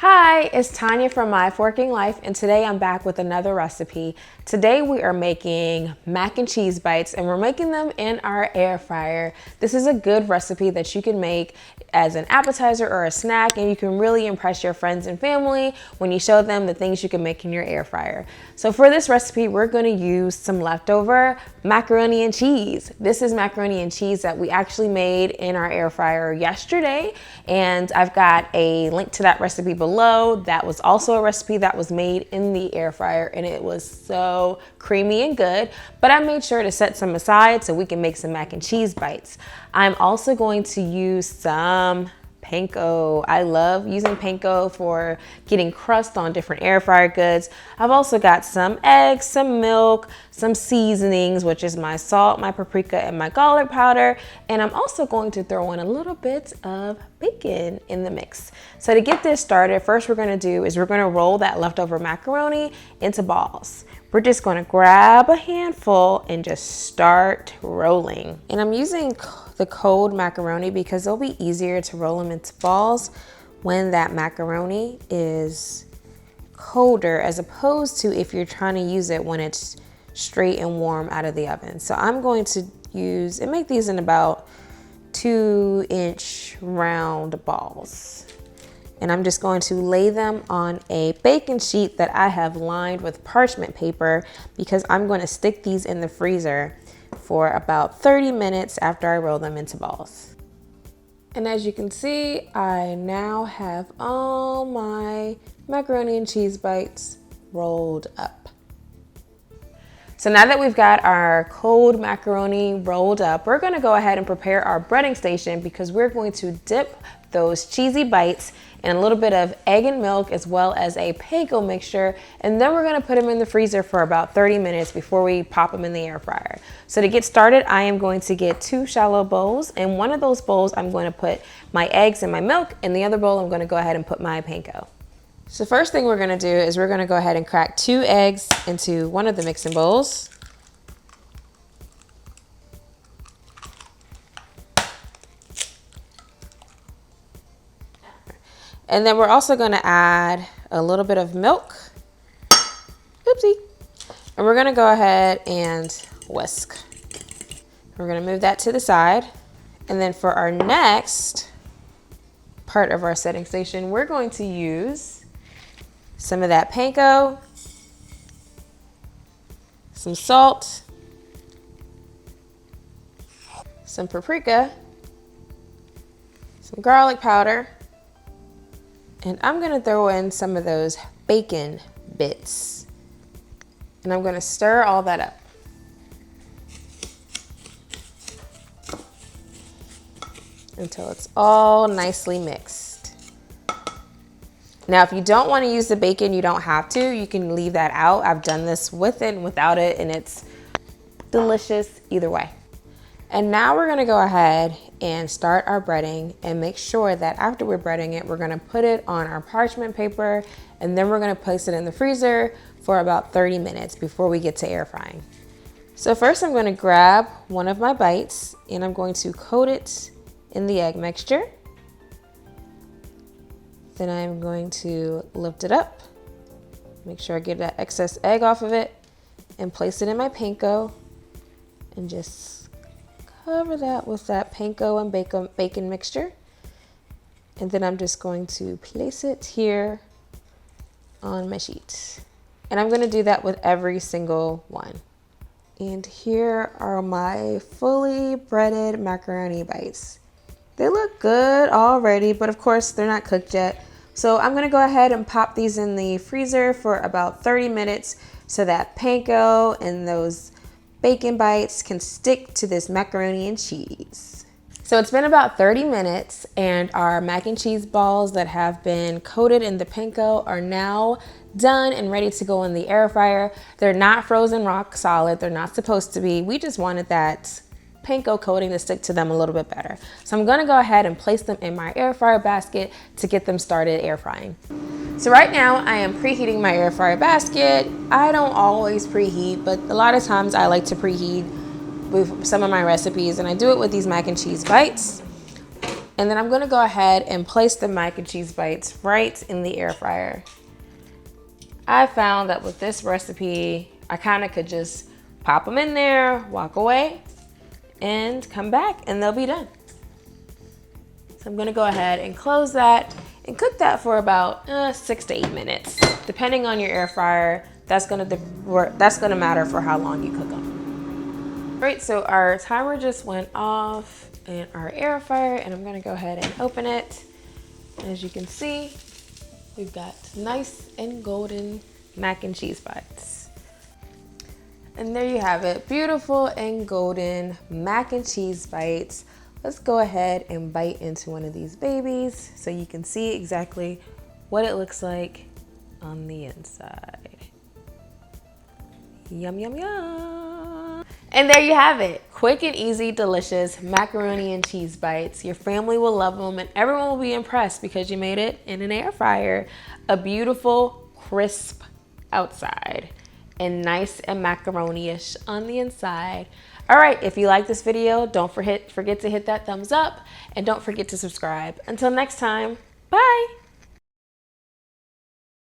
Hi, it's Tanya from My Forking Life, and today I'm back with another recipe. Today we are making mac and cheese bites, and we're making them in our air fryer. This is a good recipe that you can make as an appetizer or a snack, and you can really impress your friends and family when you show them the things you can make in your air fryer. So for this recipe, we're going to use some leftover macaroni and cheese. This is macaroni and cheese that we actually made in our air fryer yesterday, and I've got a link to that recipe below. That was also a recipe that was made in the air fryer, and it was so creamy and good, but I made sure to set some aside so we can make some mac and cheese bites. I'm also going to use some panko. I love using panko for getting crust on different air fryer goods. I've also got some eggs, some milk, some seasonings, which is my salt, my paprika, and my garlic powder. And I'm also going to throw in a little bit of bacon in the mix. So to get this started, first we're gonna do is we're gonna roll that leftover macaroni into balls. We're just gonna grab a handful and just start rolling. And I'm using the cold macaroni because it'll be easier to roll them into balls when that macaroni is colder, as opposed to if you're trying to use it when it's straight and warm out of the oven. So I'm going to use and make these in about 2-inch round balls. And I'm just going to lay them on a baking sheet that I have lined with parchment paper because I'm going to stick these in the freezer for about 30 minutes after I roll them into balls. And as you can see, I now have all my macaroni and cheese bites rolled up. So now that we've got our cold macaroni rolled up, we're gonna go ahead and prepare our breading station because we're going to dip those cheesy bites in a little bit of egg and milk as well as a panko mixture, and then we're gonna put them in the freezer for about 30 minutes before we pop them in the air fryer. So to get started, I am going to get 2 shallow bowls. In one of those bowls, I'm going to put my eggs and my milk. In the other bowl, I'm gonna go ahead and put my panko. So first thing we're gonna do is we're gonna go ahead and crack 2 eggs into one of the mixing bowls. And then we're also gonna add a little bit of milk. Oopsie. And we're gonna go ahead and whisk. We're gonna move that to the side. And then for our next part of our setting station, we're going to use some of that panko, some salt, some paprika, some garlic powder, and I'm gonna throw in some of those bacon bits. And I'm gonna stir all that up. Until it's all nicely mixed. Now, if you don't want to use the bacon, you don't have to. You can leave that out. I've done this with it and without it, and it's delicious either way. And now we're gonna go ahead and start our breading and make sure that after we're breading it, we're gonna put it on our parchment paper, and then we're gonna place it in the freezer for about 30 minutes before we get to air frying. So first I'm gonna grab one of my bites and I'm going to coat it in the egg mixture. Then I'm going to lift it up, make sure I get that excess egg off of it, and place it in my panko, and just cover that with that panko and bacon mixture. And then I'm just going to place it here on my sheet. And I'm gonna do that with every single one. And here are my fully breaded macaroni bites. They look good already, but of course they're not cooked yet. So I'm gonna go ahead and pop these in the freezer for about 30 minutes so that panko and those bacon bites can stick to this macaroni and cheese. So it's been about 30 minutes and our mac and cheese balls that have been coated in the panko are now done and ready to go in the air fryer. They're not frozen rock solid. They're not supposed to be. We just wanted that panko coating to stick to them a little bit better. So I'm gonna go ahead and place them in my air fryer basket to get them started air frying. So right now I am preheating my air fryer basket. I don't always preheat, but a lot of times I like to preheat with some of my recipes, and I do it with these mac and cheese bites. And then I'm gonna go ahead and place the mac and cheese bites right in the air fryer. I found that with this recipe, I kind of could just pop them in there, walk away, and come back and they'll be done. So I'm gonna go ahead and close that and cook that for about 6 to 8 minutes. Depending on your air fryer, that's gonna matter for how long you cook them. All right, so our timer just went off in our air fryer, and I'm gonna go ahead and open it. As you can see, we've got nice and golden mac and cheese bites. And there you have it, beautiful and golden mac and cheese bites. Let's go ahead and bite into one of these babies so you can see exactly what it looks like on the inside. Yum, yum, yum. And there you have it. Quick and easy, delicious macaroni and cheese bites. Your family will love them and everyone will be impressed because you made it in an air fryer. A beautiful, crisp outside and nice and macaroni-ish on the inside. All right, if you like this video, don't forget to hit that thumbs up and don't forget to subscribe. Until next time, bye.